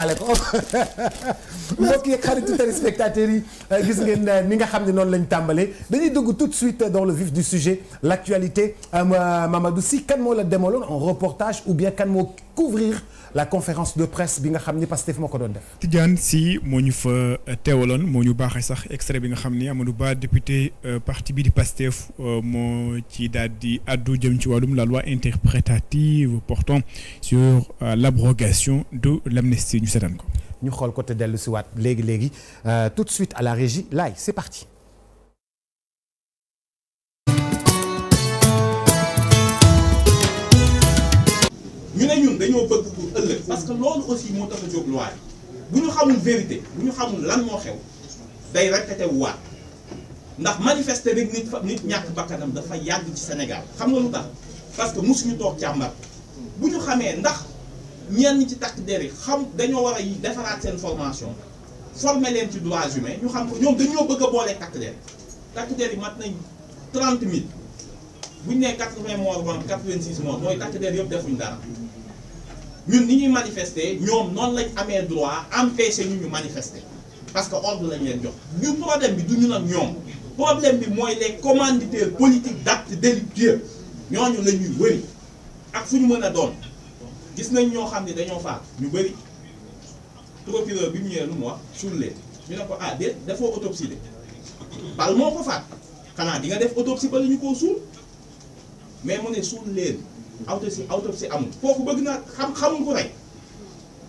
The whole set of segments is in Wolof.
aleykum mbokk yi xaritu téléspectateurs yi gis ngeen ni nga xam ne noonu lañ tàmbalee dañuy dugg tout de suite dans le vif du sujet l'actualité Mamadou Sy kan moo la demaloon en reportage ou bien kan moo couvrir la conférence de presse bi nga xam ni Pastef moo ko doon def. Tidiane Sy moo ñu fa teewaloon moo ñu baaxee sax extrait bi nga xam ni Amadou Ba député parti bi di Pastef moo ci daal di addu jëm ci wàllum la loi interprétative portant sur l'abrogation de l'amnistie ñu seetaan ko. ñu xool ko te dellu si waat léegi tout de suite à la régie laay c'est parti. ñu ne ñun dañoo bëgg pour ëllëg parce que loolu aussi moo tax a jóg loi bu ñu xamul vérité bu ñu xamul lan moo xew day répété waat ndax manifester rek nit ñàkk bakkanam dafa yàgg ci Sénégal xam nga lu tax parce que mosuñu toog càmbar bu ñu xamee ndax ñenn ci takk der yi xam dañoo war a defaraat seen formation former leen ci droits humains ñu xam ko ñoom dañoo bëgg a boolee takk der yi mat nañ 30 000 bu ñu nee 80 morts wala 86 morts mooy takk der yëpp defuñ dara. ñun ni ñuy manifester ñoom noonu lañ amee droit empêcher ñu manifester parce que ordre lañ leen jox ñu problème bi du ñu nag ñoom problème bi mooy les commanditaires politiques d'actes délictueux ñooñu la ñuy wëri ak fu ñu mën a doon gis nañ ñoo xam ne dañoo faat ñu bëri procureur bi mu ñëwee lu mu wax suul leen ñu ne ko ah déet dafoo autopsie de bal moo ko faat xanaa di nga def autopsie ba la ñu koo suul mais mu ne suul leen. autopsie amul kooku bëgg naa xamul ko rey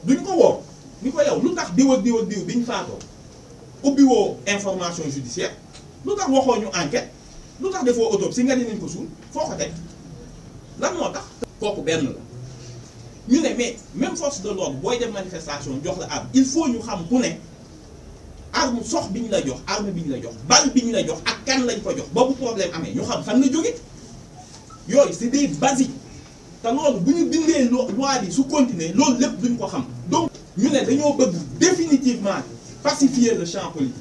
duñ ko woo ni ko yow lu tax diw ak diw biñ faatoo ubbi woo information judiciaire lu tax waxoo ñu enquête lu tax defoo autopsie nga ne nañ ko suul foo ko teg lan moo tax. kooku benn la ñu ne mais même force de l'ordre booy def manifestation jox la arme il faut ñu xam ku ne arme sox bi ñu la jox arme bi ñu la jox bal bi ñu la jox ak kan lañ ko jox boobu problème amee ñu xam fan la jóge yooyu c'est des basiques. te loolu bu ñu bindee loi bi su continuer loolu lépp duñ ko xam donc ñu ne dañoo bëgg définitivement pacifier le champ politique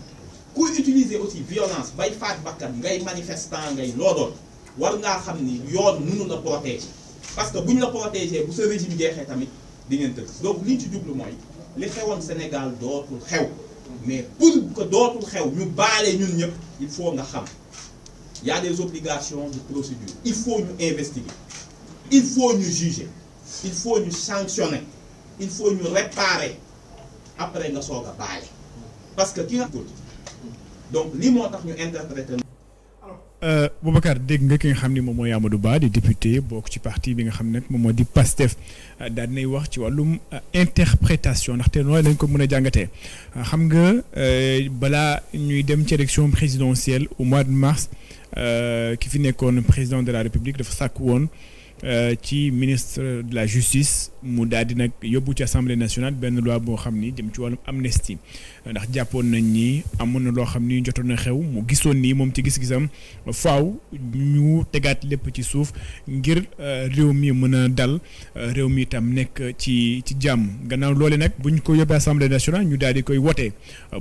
kuy utiliser aussi violence bay faat bakkan ngay manifestant ngay loodoon war ngaa xam ni yoon mënu la protéger parce que buñ la protéger bu sa régime jeexee tamit di ngeen tëgg donc liñ ci jublu mooy li xewoon Sénégal dootul xew mais pour que dootul xew ñu baale ñun ñëpp il faut nga xam y a des obligations de procédure il faut ñu investiguer il faut ñu juger il faut ñu sanctionner il faut ñu réparer après nga soog a baale parce que ki nga donc lii moo tax ñu interpréter. Boubacar dégg nga ki nga xam ni moom mooy Amadou Ba di député bokk ci parti bi nga xam ne moom moo di PASTEF daal dinay wax ci wàllum interprétation ndaxte nooy lañ ko mën a jàngatee xam nga balaa ñuy dem ci élection présidentielle au mois de mars ki fi nekkoon président de la République dafa sàkk woon ci ministre de la justice mu daal di nag yóbbu ci assemblée nationale benn loi boo xam ni jëm ci wàllum amnistie ndax jàppoon nañ ni amoon na loo xam ni jotoon na xew mu gisoon ni moom ci gis-gisam faaw ñu tegaat lépp ci suuf ngir réew mi mën a dal réew mi itam nekk ci jàmm gannaaw loole nag buñ ko yóbbee assemblée nationale ñu daal di koy wotee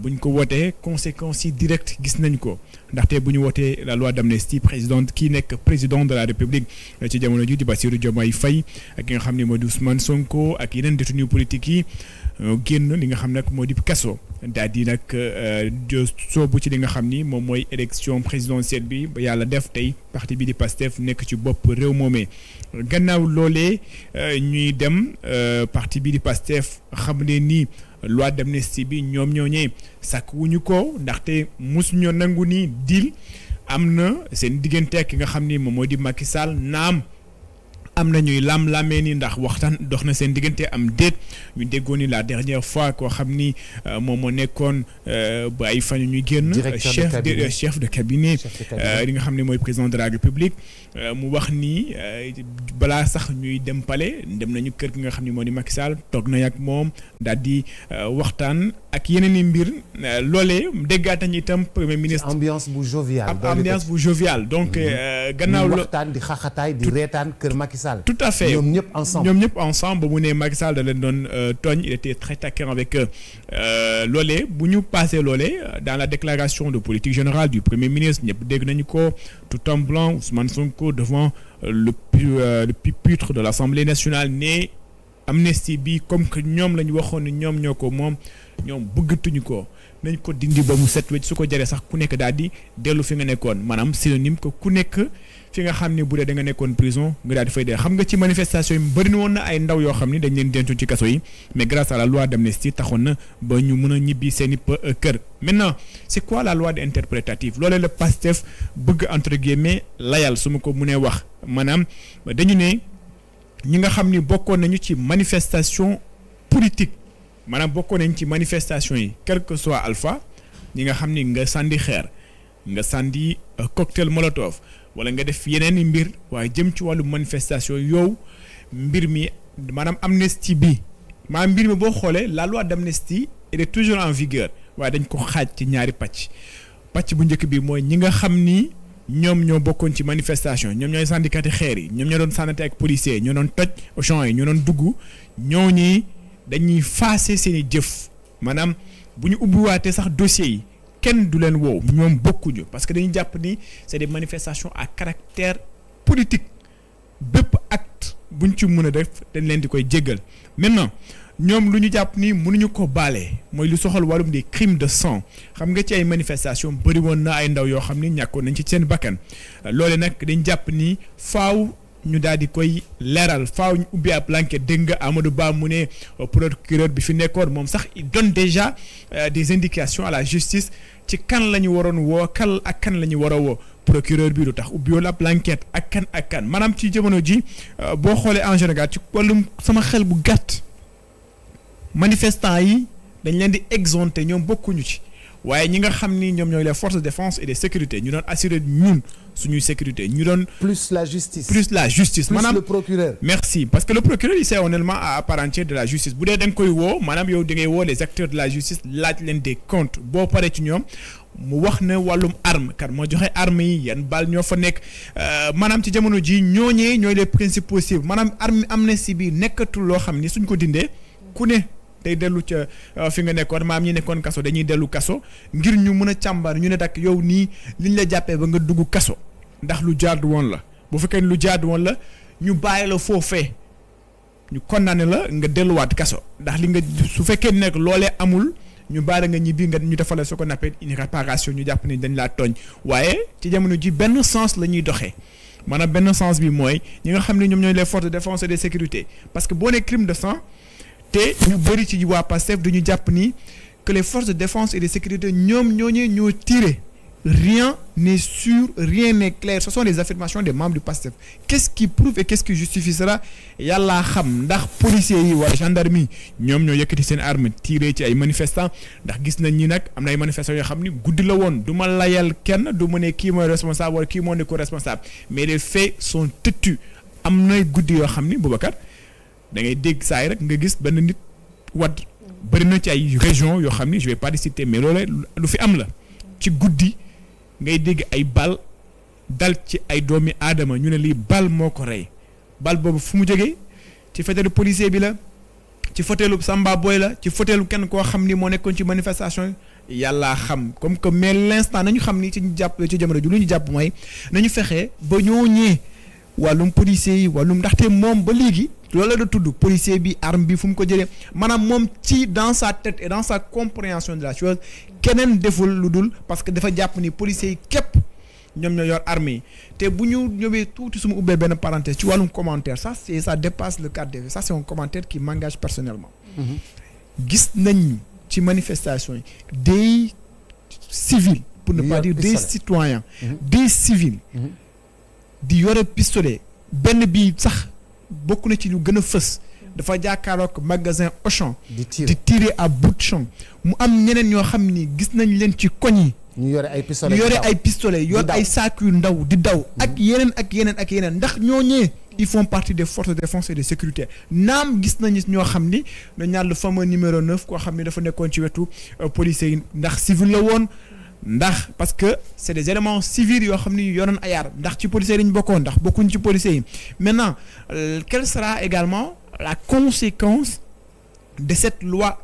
buñ ko wotee conséquences yi direct gis nañ ko ndaxte bu ñu wotee la loi d'amnistie kii nekk président de la république ci jamono ji di Bassirou Diomaye Faye ak ki nga xam ne moo di Ousmane Sonko ak yeneen détenus politiques yi génn li nga xam nag moo di kaso daal di nag soobu ci li nga xam ni moom mooy élection présidentielle bi ba yàlla def tey parti bi di PASTEF nekk ci bopp réew moomee gannaaw loolee ñuy dem parti bi di PASTEF xam ne ni loi d'amnistie bi ñoom ñooñee sàkk wuñu ko ndaxte mosuñoo nangu ni deal am na seen diggante ak ki nga xam ni moom moo di Macky Sall naam am na ñuy lam-lamee ni ndax waxtaan dox na seen diggante am déet ñu déggoon ni la dernière fois koo xam ni moom moo nekkoon ba ay fan ñuy génn chef de cabinet li nga xam ne mooy président de la République mu wax ni balaa sax ñuy dem palais dem nañu kër gi nga xam ne moo di Macky Sall toog na ak moom daal di waxtaan ak yeneen i mbir loolee déggaat nañu itam premier ministre ambiance bu joviale donc gannaaw waxtaan di xaxataay di reetaan kër Macky Sall. Tout à fait ñoom ñëpp ensemble ba mu ne Macky Sall da leen doon tooñ il était très taquin avec loolee bu ñu passé loolee dans la déclaration de politique générale du premier ministre ñëpp dégg nañu ko tout en blanc Ousmane Sonko devant le pupitre de l'Assemblée nationale ne amnistie bi comme que ñoom la ñu waxoon ne ñoom ñoo ko moom ñoom bëggatuñu ko nañ ko dindi ba mu set wecc su ko jaree sax ku nekk daal di dellu fi nga nekkoon maanaam synonyme que ku nekk fi nga xam ne bu dee da nga nekkoon prison nga daal di fay dee xam nga ci manifestation yi bëri na woon na ay ndaw yoo xam ni dañ leen dencoon ci kaso yi mais grâce à la loi d'amnistie taxoon na ba ñu mën a ñibbi seen i kër. Maintenant c'est quoi la loi interprétative loolee la Pastef bëgg entre guillemets layal su ma ko mënee wax maanaam dañu ne ñi nga xam ni bokkoon nañu ci manifestation politique maanaam bokkoon nañu ci manifestation yi quel que soit alpha ñi nga xam ni nga sànni xeer nga sànni cocktail molotov wala nga def yeneen i mbir waaye jëm ci wàllu manifestation yow mbir mi maanaam amnistie bi maanaam mbir mi boo xoolee la loi d'amnistie elle est toujours en vigueur waaye dañ ko xaaj ci ñaari pàcc bu njëkk bi mooy ñi nga xam ni ñoom ñoo bokkoon ci manifestation ñoom ñooy sandikati xeer yi ñoom ñoo doon sànnate ak policiers ñoo doon toj Auchan yi ñoo doon dugg ñooñu dañuy faase seen i jëf maanaam bu ñu ubbiwaatee sax dossiers yi kenn du leen woow ñoom bokkuñu parce que dañuy jàpp ni c'est des manifestations à caractère politique bépp acte buñ ci mën a def dañ leen di koy jéggal maintenant ñoom lu ñu jàpp ni mënuñu ko baale mooy lu soxal wàllum des crimes de sang xam nga ci ay manifestations bëri woon na ay ndaw yoo xam ni ñàkkoon nañ ci seen bakkan loole nag dañ jàpp ni faaw ñu daal di koy leeral faaw ñu ubbi ab enquête dégg nga Amadou Ba mu ne procureur bi fi nekkoon moom sax il donne déjà des indications à la justice ci kan la ñu waroon woo kan la ñu war a woo procureur bi lu tax ubbi woon ab enquête ak kan maanaam ci jamono ji boo xoolee en général ci wàllum sama xel bu gàtt manifestants yi dañ leen di exempter ñoom bokkuñu ci waaye ñi nga xam ni ñoom ñooy les forces de défense et de sécurité ñu doon assurer ñun suñuy sécurité ñu doon. plus la justice plus maanaam le procureur. merci parce que le procureur il c'est un élément à part entière de la justice bu dee da nga koy woo maanaam yow da ngay woo les acteurs de la justice laaj leen des comptes boo paree ci ñoom mu wax ne wàllum arme kan moo joxe arme yi yan bal ñoo fa nekk maanaam ci jamono ji ñooñee ñooy les principaux cibles maanaam amnistie bi nekkatul loo xam ni suñ ko dindee ku ne. day dellu ca fi nga nekkoon maam ñi nekkoon kaso dañuy dellu kaso ngir ñu mën a càmbar ñu ne dak yow nii liñ la jàppee ba nga dugg kaso ndax lu jaadu woon la bu fekkee lu jaadu woon la ñu bàyyi la foofee ñu condamné la nga delluwaat kaso ndax li nga su fekkee nekk loolee amul ñu bàyyi nga ñibbi nga ñu defal ce qu'on appelle une réparation ñu jàpp ni dañ laa tooñ waaye ci jamono ji benn sens la ñuy doxee maanaam benn sens bi mooy ñi nga xam ne ñoom ñooy les forces de défense et de sécurité parce que boo nee crime de sang te ñu bëri ci waa Pastef dañu jàpp ni que les forces de défense et de sécurité ñoom ñoo tiré rien n'est sûr rien n'est clair ce sont des affirmations des membres du Pastef qu'est-ce qui prouve et qu'est-ce qui justifie cela yàllaa xam ndax policiers yi wala gendarmerie ñoom ñoo yëkkati seen arme tiré ci ay manifestants ndax gis nañ ni nag am na ay manifestants yoo xam ni guddi la woon du ma layal kenn du ma ne kii mooy responsable wala kii moo ne ko responsable mais les faits sont têtus am nay guddi yoo xam ni Boubacar da ngay dégg saa yi rek nga gis benn nit wadd bëri na ci ay régions yoo xam ni je vais pas les citer mais loolee lu fi am la ci guddi ngay dégg ay bal dal ci ay doomi aadama ñu ne lii bal moo ko rey bal boobu fu mu jógee ci fetelu policier bi la ci fetelu Samba Boy la ci fetelu kenn koo xam ni moo nekkoon ci manifestation yàllaa xam comme que mais l'instant nañu xam ni ci ñu jàpp ci jamono ji lu ñu jàpp mooy nañu fexe ba ñoo ñee wàllum policier yi wàllum ndaxte moom ba léegi loolu la da tudd policier bi arme bi fu mu ko jëlee maanaam moom ci dans sa tête et dans sa compréhension de la chose keneen deful lu dul parce que dafa jàpp ni policiers yi képp ñoom ñoo yor arme yi te bu ñu ñëwee tuuti su ma ubbee benn parenthèse ci wàllum commentaire ça dépasse le cadre de ça c'est un commentaire qui m'engage personnellement gis nañ ci manifestation yi des civils pour ne pas dire des citoyens des civils di yore pistolet benn bi sax bokk na ci lu gën a fës dafa jàkkaarook magasin Auchan di tirer à bout de champ mu am ñeneen ñoo xam ni gis nañ leen ci koñ yi ñu yore ay pistolet yor ay saak yu ndaw di daw ak yeneen ndax ñooñee ils font partie des forces de défense et de sécurité naam gis nañu ñoo xam ni dañ naan le fameux numéro 9 koo xam ni dafa nekkoon ci wetu policiers yi ndax civil la woon ndax parce que c'est des éléments civils yoo xam ni yoroon ay armes ndax ci policiers yi ñu bokkoon ndax bokkuñ ci policiers yi maintenant quelle sera également la conséquence de cette loi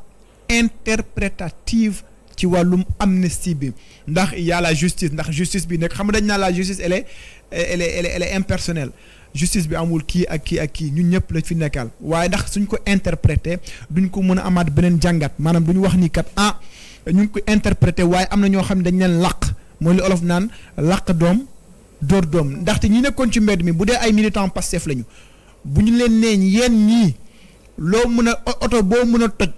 interprétative ci wàllum amnistie bi ndax il y a la justice ndax justice bi nekk xam nga dañ naa la justice elle est elle est impersonnelle justice bi amul kii ak kii ñun ñëpp la fi nekkal waaye ndax suñ ko interpréter duñ ko mën a amaat beneen jàngat maanaam duñu wax ni kat ñu ngi ko interpréter waaye am na ñoo xam ne dañ leen làq mooy li olof naan làq doom dóor doom ndaxte ñi nekkoon ci mbedd mi bu dee ay militants Pastef lañu bu ñu leen nee yéen ñii loo mën a oto boo mën a toj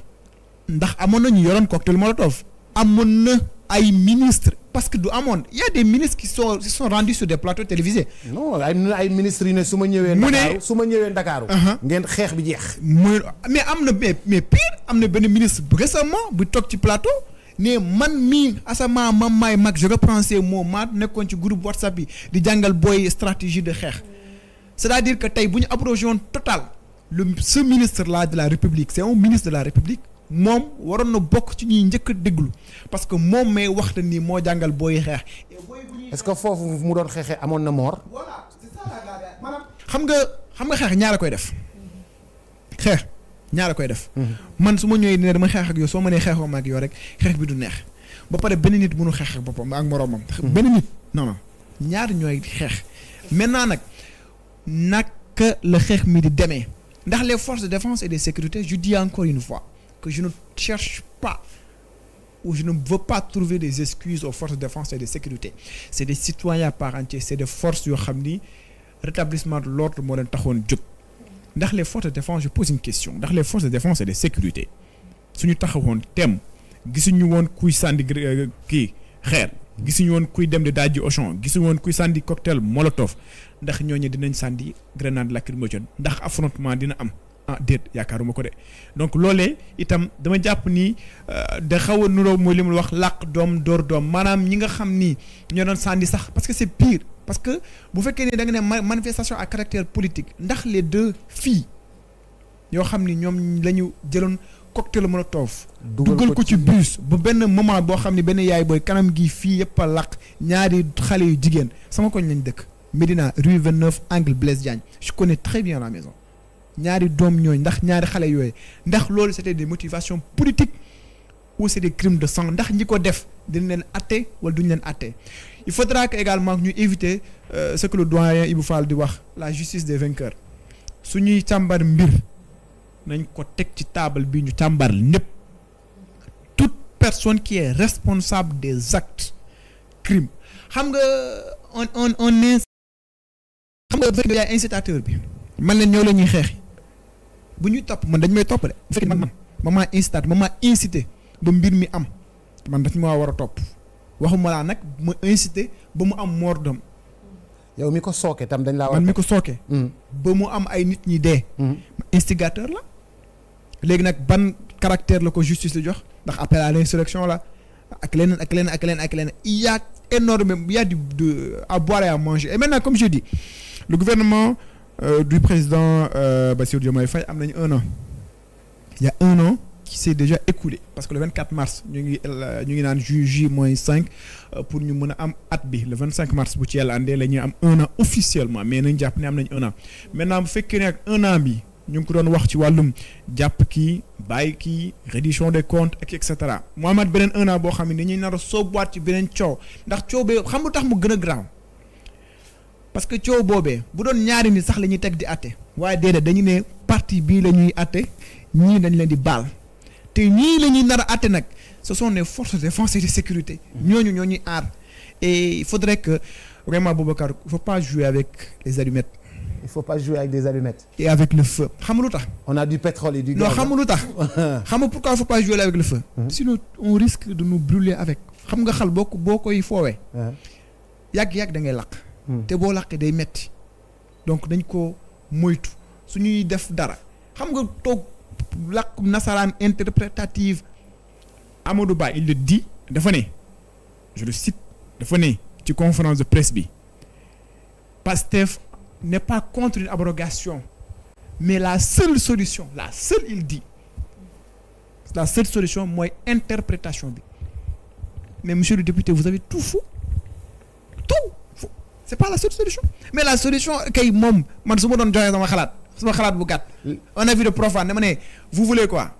ndax amoon na ñu yoroon cocktail molotov amoon na ay ministres parce que du amoon y a des ministres qui sont rendus sur des plateaux télévisés. non ay ministres yu ne su ma ñëwee. Ndakaaru ngeen xeex bi jeex. mais am na mais pire am na benn ministre récemment bu toog ci plateau ne man mii asama mam maay mag je reprends ces mots maa nekkoon ci groupe WhatsApp bi di jàngal booy stratégie de xeex c'est-à-dire que tey bu ñu abrogé woon total ce ministre là de la République c'est un ministre de la République. moom waroon na bokk ci ñuy njëkk a déglu parce que moom may waxta nii moo jàngal booy xeex. est-ce que foofu mu doon xeexee amoon na mort. voilà c'est ça maanaam xam nga xeex ñaara koy def xeex ñaara koy def. man su ma ñëwee ne dama xeex ak yow soo mënee xeexoo ma ak yow rek xeex bi du neex ba pare benn nit mënu xeex ak boppam ak moroomam. benn nit non ñaar ñooy xeex maintenant nag naka la xeex mi di demee ndax les forces de défense et de sécurité je dis encore une fois. que je ne cherche pas ou je ne veux pas trouver des excuses aux forces de défense et de sécurité c'est des citoyens à part entière c'est des forces yoo xam ni rétablissement de l'ordre moo leen taxoon jóg ndax les forces de défense je pose une question ndax les forces de défense et de sécurité suñu taxawoon tem gisuñu woon kuy sànni kii xeer gisuñu woon kuy dem di dajji Auchan gisuñu woon kuy sànni cocktail molotov ndax ñooñu dinañ sànni grenade lacrymogène ndax affrontement dina am déet yaakaaruma ko de donc loolee itam dama jàpp ni da xaw a nuroo mooy li mu wax làq doom dóor doom maanaam ñi nga xam ni ñoo doon sànni sax parce que c'est pire parce que bu fekkee ni da nga ne manifestation à caractère politique ndax les deux filles yoo xam ni ñoom la ñu jëloon cocktail molotov dugal ko ci bus ba benn moment boo xam ni benn yaay booy kanam gi fii yëpp a làq ñaari xale yu jigéen sama koñ lañ dëkk Médina rue 29 angle Blaise Diagne je connais très bien la maison ñaari doom ñooy ndax ñaari xale yooyu ndax loolu c'était des motivations politiques ou c'est des crimes de sang ndax ñi ko def dañ leen atte wala duñ leen atte il faudra que également ñu éviter ce que le doyen Ibou Fall di wax la justice des vainqueurs suñuy càmbar mbir nañ ko teg ci table bi ñu càmbar ñëpp toute personne qui est responsable des actes crimes xam nga on est xam nga yaay incitateur bi man leen ñoo la ñuy xeex bu ñuy topp man dañ may topp de bu fekkee man maa incité maa incité ba mbir mi am man dañ ma war a topp waxuma laa nag ma incité ba mu am mort d'homme yow mi ko sooke tam dañ laa war man mi ko sooke ba mu am ay nit ñi dee instigateur la léegi nag ban caractère la ko justice li jox ndax appel à l'insurrection la ak leneen ak leneen ak leneen ak leneen il y a énormément il y a à boire et à manger et maintenant comme je dis le gouvernement du président Bassirou Diomaye Faye am nañu un an il y a un an qui s'est déjà écoulé parce que le 24 mars ñu ngi naan J-5 pour ñu mën a am at bi le 25 mars bu ci yàlla àndee la ñuy am un an officiellement mais nañ jàpp ne am nañ un an maintenant bu fekkee ne ak un an bi ñu ngi ko doon wax ci wàllum jàpp kii bàyyi kii reddition des comptes ak et cetera mu amaat beneen un an boo xam ne dañuy nar a soobuwaat ci beneen coow ndax coow bee xam lu tax mu gën a graaw parce que coow boobee bu doon ñaari nit sax la ñuy teg di àtte waaye déedéet dañu ne parti bii la ñuy àtte ñii dañ leen di baal te ñii la ñuy nar a àtte nag ce sont les forces de défense et de sécurité ñooñu ñoo ñuy aar et il faudrait que vraiment Boubacar il faut pas jouer avec les allumettes. il faut pas jouer avec des allumettes. et avec le feu xam nga lu tax. on a du pétrole et du gaz. non xam nga lu tax xam nga pourquoi il faut pas jouer avec le feu. sinon on risque de nous brûler avec. xam nga xal boo koy foowee. yàgg-yàgg da ngay lakk. te boo laqee day metti donc dañ ko moytu suñuy def dara xam nga toog làkk nasaraan interprétative Amadou Ba il le dit dafa ne je le cite dafa ne ci conférence de presse bi Pastef n'est pas contre une abrogation mais la seule solution il dit la seule solution mooy interprétation bi mais monsieur le député vous avez tout faux c'est pas la seule solution mais la solution kay moom man su ma doon joxee sama xalaat bu gàtt un avis de profane dama ne vous voulez quoi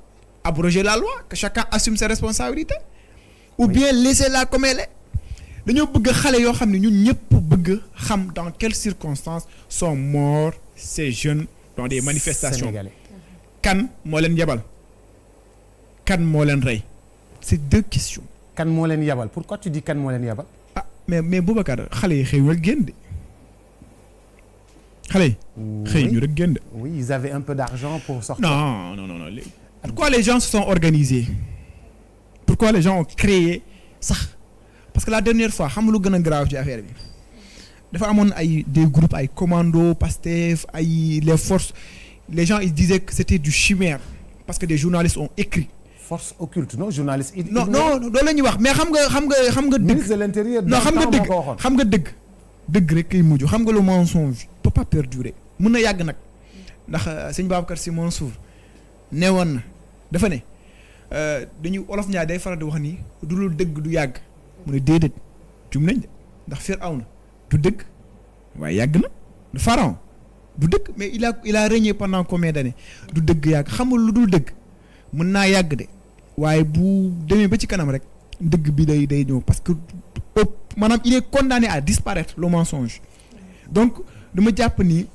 abroger la loi que chacun assume ses responsabilités ou bien laisser-la comme elle est dañoo bëgg xale yoo xam ne ñun ñëpp bëgg xam dans quelles circonstances sont morts ces jeunes dans des manifestations. Sénégalais. Kan moo leen yebal kan moo leen rey c'est deux questions. kan moo leen yabal pourquoi tu dis kan moo leen yabal. ah mais Boubacar xale yi xëy rek génn de xale yi. xëy ñu rek génn de. oui ils avaient un peu d'argent pour sortir. non. Pourquoi les gens se sont organisés pourquoi les gens ont créé sax parce que la dernière fois xam lu gën a grave ci affaire bi dafa amoon ay des groupes ay commando Pastef ay les forces les gens ils disaient que c'était du chimère parce que des journalistes ont écrit. force occulte non journaliste. non loolu la ñuy wax mais xam nga dëgg. ministre de l'intérieur. non xam nga dëgg rek kay mujj xam nga le mensonge peut pas perdurer mën na yàgg nag ndax sëñ Babacar Sy Mansour nee woon na dafa ne dañuy olof ñaar day faral di wax ni du lu dëgg du yàgg mu ne déedéet jum nañ de ndax Firawna du dëgg waaye yàgg na du pharaon du dëgg mais il a régné pendant combien d'années du dëgg yàgg xamul lu dul dëgg mën naa yàgg de waaye bu demee ba ci kanam rek dëgg bi day ñëw parce que maanaam il est condamné à disparaître le mensonge donc dama jàpp ni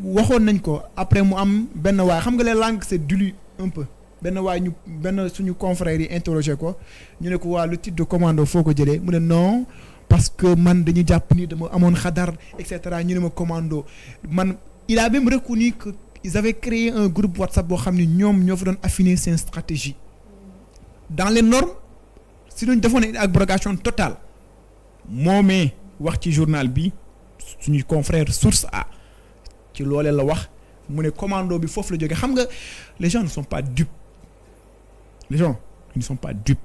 waxoon nañ ko après mu am benn waay xam nga les langues c'est dilué un peu benn waay benn suñu confrères yi interrogé ko ñu ne ko waa le titre de commando foo ko jëlee mu ne non parce que man dañu jàpp ni dama amoon xadar et cetera ñu ne ma commando man il a même reconnu que ils avaient créé un groupe WhatsApp boo xam ni ñoom ñoo fa doon affiner seen stratégie dans les normes si duñ defoon une abrogation totale moomee wax ci journal bi suñu confrère source A ci loolee la wax mu ne commando bi foofu la jógee xam nga les gens ne sont pas dupes les gens ils ne sont pas dupes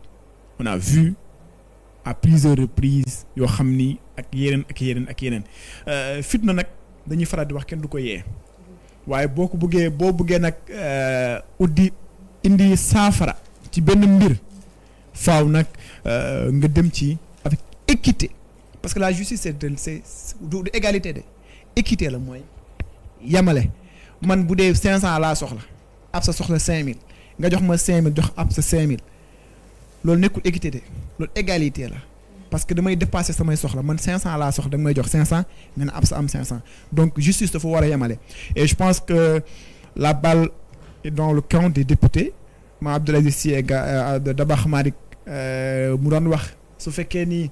on a vu à plusieurs reprises yoo xam ni ak yeneen fitna nag dañuy faral di wax kenn du ko yee waaye boo bëggee nag indi saafara ci benn mbir faaw nag nga dem ci avec équité parce que la justice c'est du égalité de équité la mooy yamale man bu dee 500 laa soxla ab sa soxla 5000 nga jox ma 5000 jox ab sa 5000 loolu nekkul équité de loolu égalité la parce que damay dépasser samay soxla man 500 laa soxla da nga may jox 500 nga ne ab sa am 500 donc justice dafa war a yamale et je pense que la balle est dans le camp des députés ma Abdoulaye Sy Dabakh Malick mu doon wax su fekkee ni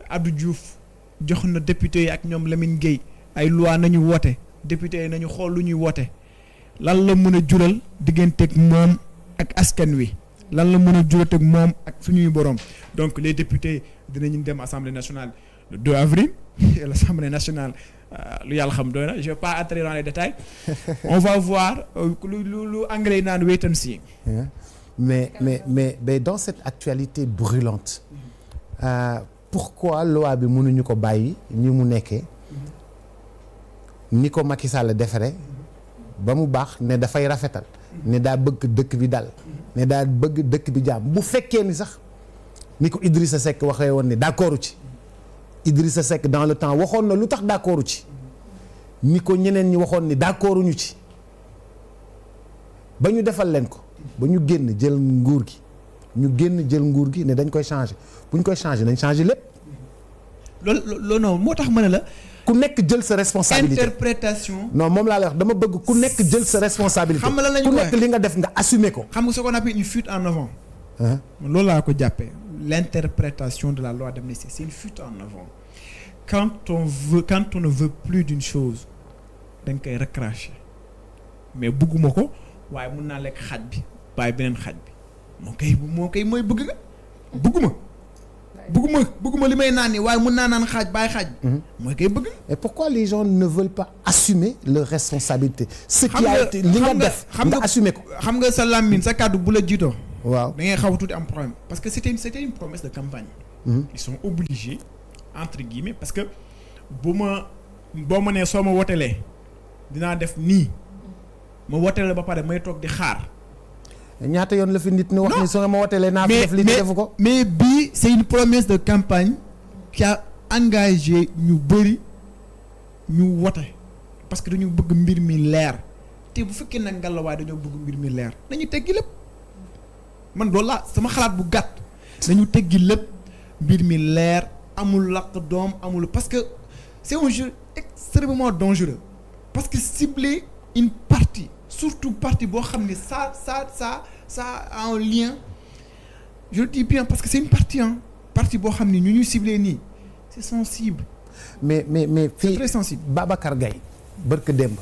Abdou Diouf jox na député yi ak ñoom Lamine Gueye ay loi nañu woote député yi nañu xool lu ñuy woote lan la mën a jural digganteeg moom ak askan wi lan la mën a jurateeg moom ak suñuy borom donc les députés dinañu dem assemblée nationale le 2 avril et l'assemblée nationale lu yàlla xam doy na je vais pas entrer dans les détails on va voir lu anglais naan wait and see. mais dans cette actualité brûlante pourquoi loi bi mënuñu ko bàyyi ni mu nekkee ni ko Macky Sall defaree ba mu baax ne dafay rafetal ne daa bëgg dëkk bi dal ne daa bëgg dëkk bi jàmm bu fekkee ni sax ni ko Idrissa Seck waxee woon ne d'accordu ci Idrissa Seck dans le temps waxoon na lu tax d'accordu ci ni ko ñeneen ñi waxoon ni d'accorduñu ci ba ñu defal leen ko ba ñu génn jël nguur gi ne dañ koy changer bu ñu koy changer nañ changer lépp. loolu non moo tax ma ne la. ku nekk jël sa responsabilité interprétation. non moom laa lay wax dama bëgg ku nekk jël sa responsabilité. xam nga lan la ñu ku nekk li nga def nga assumer ko. xam nga ce qu'on appelle une fuite en avant. loolu laa ko jàppee l'interprétation de la loi d'amnistie c'est une fuite en avant quand on ne veut plus d'une chose dañ koy recracher mais bëgguma ko waaye mun naa lekk xaaj bi bàyyi beneen xaaj bi moo koy mooy bëgg nga bëgguma li may naan ni waaye mun naa naan xaaj bàyyi xaaj bi mooy koy bëgg. et pourquoi les gens ne veulent pas assumer leur responsabilité. ce qui a été li nga def nga assumer ko. xam nga sa làmmiñ sa kàddu bu la jiitoo. waaw da ngay xaw a tuuti am problème parce que c'était une promesse de campagne. Ils sont obligés entre guillemets parce que boo ma nee soo ma wotelee dinaa def nii ma wotelee ba pare may toog di xaar. ñaata yoon la fi nit ni wax ni soo ma wotelee naa fi def li defu ko. mais bii c'est une promesse de campagne qui a engagé ñu bëri ñu wote parce que dañu bëgg mbir mi leer te bu fekkee nag ngelawaay dañoo bëgg mbir mi leer nañu teggi lépp man loolu laa sama xalaat bu gàtt nañu teggi lépp mbir mi leer amul lakk doom amul parce que c'est un jeu extrêmement dangereux parce que cibler une partie surtout partie boo xam ne ça a un lien je le dis bien parce que c'est une partie boo xam ne ñu cibler nii c'est sensible. mais c'est très sensible. Babacar Gaye barke démb.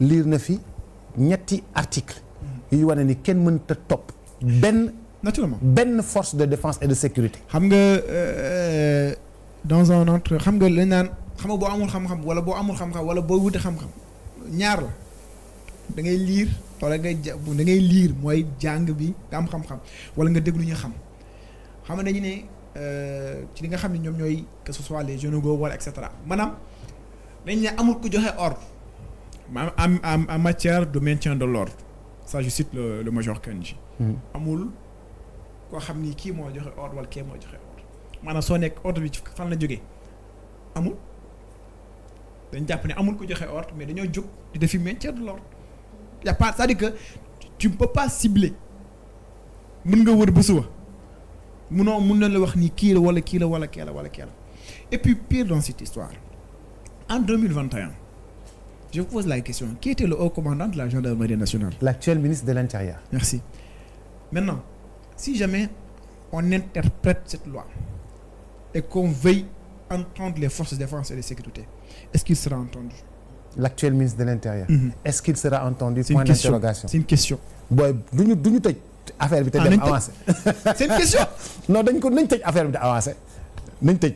lire na fi ñetti article yu wane ni kenn mënta topp naturellement benn force de défense et de sécurité. xam nga dans un entre xam nga lañ naan xam nga boo amul xam-xam wala boo amul xam-xam wala boo wute xam-xam ñaar la da ngay lire wala da ngay lire mooy jàng bi nga am xam-xam wala nga déglu ñu xam nga dañu ne ci li nga xam ne ñoom ñooy que ce soit les jeunes wala et cetera maanaam dañ ne amul ku joxe ordre en matière de maintien de l'ordre ça je cite le major Kandji. amul koo xam ni kii moo joxe ordre wala kii moo joxe ordre maanaam soo nekk ordre bi fan la jógee amul dañ jàpp ne amul ko joxe ordre mais dañoo jóg di defi maintien de l'ordre y a pas c'est-à-dire que tu ne peux pas cibler mën nga wër ba suba mun na la wax ni kii la wala kii la wala kii la wala kii la et puis pire dans cette histoire en 2021 je vous pose la question qui était le haut commandant de la gendarmerie nationale? L'actuel ministre de l'Intérieur. Merci. Maintenant, si jamais on interprète cette loi et qu'on veuille entendre les forces de défense et de sécurité, est-ce qu'il sera entendu? L'actuel ministre de l'Intérieur. Est-ce qu'il sera entendu? C'est point une question. d'interrogation. C'est une question. booy duñu tëj affaire bi te dem avancé. C'est une question. non nañ tëj affaire bi te avancé nañ tëj.